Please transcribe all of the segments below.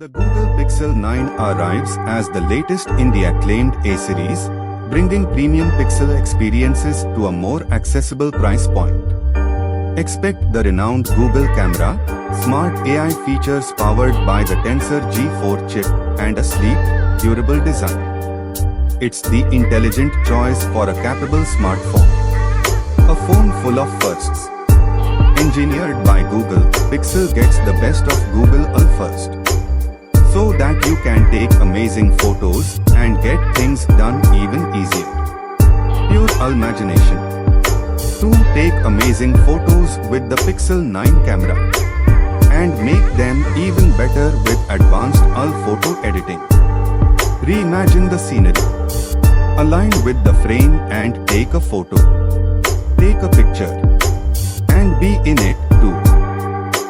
The Google Pixel 9 arrives as the latest in the acclaimed A series, bringing premium Pixel experiences to a more accessible price point. Expect the renowned Google camera, smart AI features powered by the Tensor G4 chip, and a sleek, durable design. It's the intelligent choice for a capable smartphone. A phone full of firsts. Engineered by Google, Pixel gets the best of Google first, so that you can take amazing photos and get things done even easier. Pure imagination. To take amazing photos with the Pixel 9 camera and make them even better with advanced photo editing. Reimagine the scenery. Align with the frame and take a photo. Take a picture and be in it too.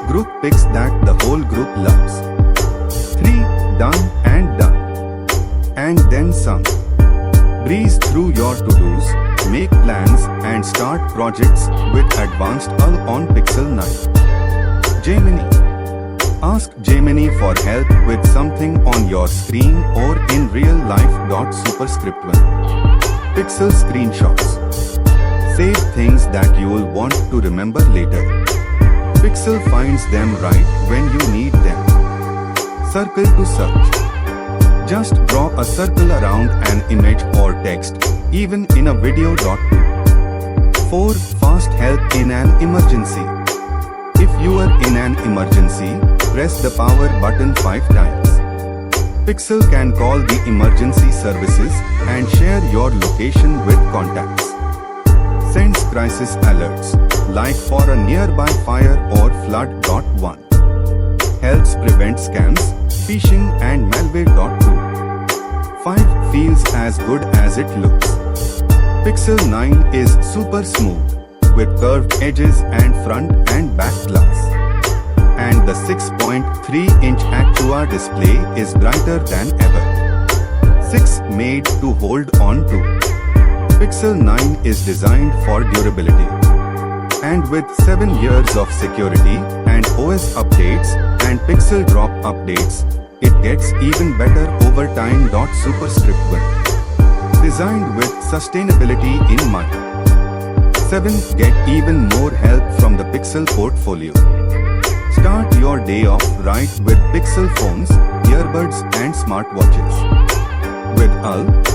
Group pics that the whole group loves. 3. Done and done. And then some. Breeze through your to-dos, make plans and start projects with advanced on Pixel 9. Gemini. Ask Gemini for help with something on your screen or in real life. Superscript 1. Pixel screenshots. Save things that you'll want to remember later. Pixel finds them right when you need them. Circle to search. Just draw a circle around an image or text, even in a video. 2. 4. Fast help in an emergency. If you are in an emergency, press the power button 5 times. Pixel can call the emergency services and share your location with contacts. Sends crisis alerts, like for a nearby fire or flood. 1. Helps prevent scams, phishing and malware. 2. 5. Feels as good as it looks. Pixel 9 is super smooth, with curved edges and front and back glass. And the 6.3-inch Actua display is brighter than ever. 6. Made to hold on to. Pixel 9 is designed for durability. And with 7 years of security and OS updates and Pixel Drop updates, it gets even better over time. Superscript 1. Designed with sustainability in mind. 7. Get even more help from the Pixel portfolio. Start your day off right with Pixel phones, earbuds and smartwatches. With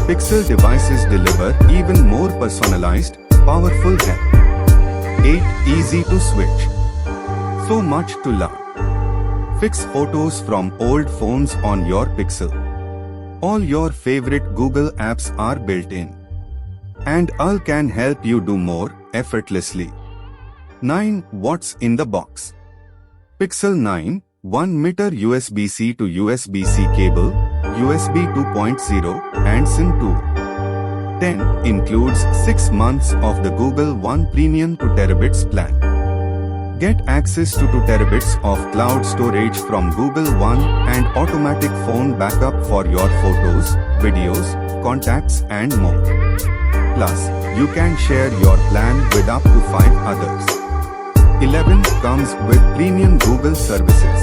Pixel devices deliver even more personalized, powerful help. 8. Easy to switch. So much to love. Fix photos from old phones on your Pixel. All your favorite Google apps are built in. And can help you do more effortlessly. 9. What's in the box? Pixel 9, 1-meter USB-C to USB-C cable, USB 2.0 and SIM 2. 10. Includes 6 months of the Google One Premium 2 terabits plan. Get access to 2 terabits of cloud storage from Google One and automatic phone backup for your photos, videos, contacts and more. Plus, you can share your plan with up to 5 others. 11. Comes with premium Google services.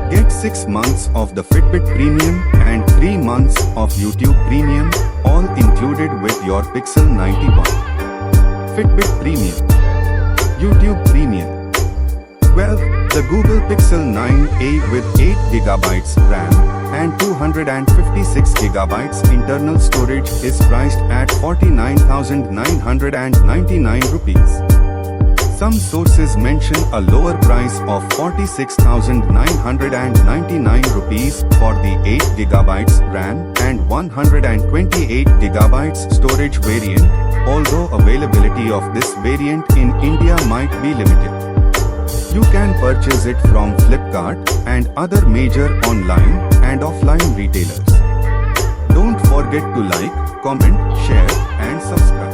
Get 6 months of the Fitbit Premium and 3 months of YouTube Premium, all included with your Pixel 91. Fitbit Premium. YouTube Premium. 12. The Google Pixel 9a with 8GB RAM and 256GB internal storage is priced at 49,999 rupees. Some sources mention a lower price of 46,999 rupees for the 8GB RAM and 128GB storage variant, although availability of this variant in India might be limited. You can purchase it from Flipkart and other major online and offline retailers. Don't forget to like, comment, share and subscribe.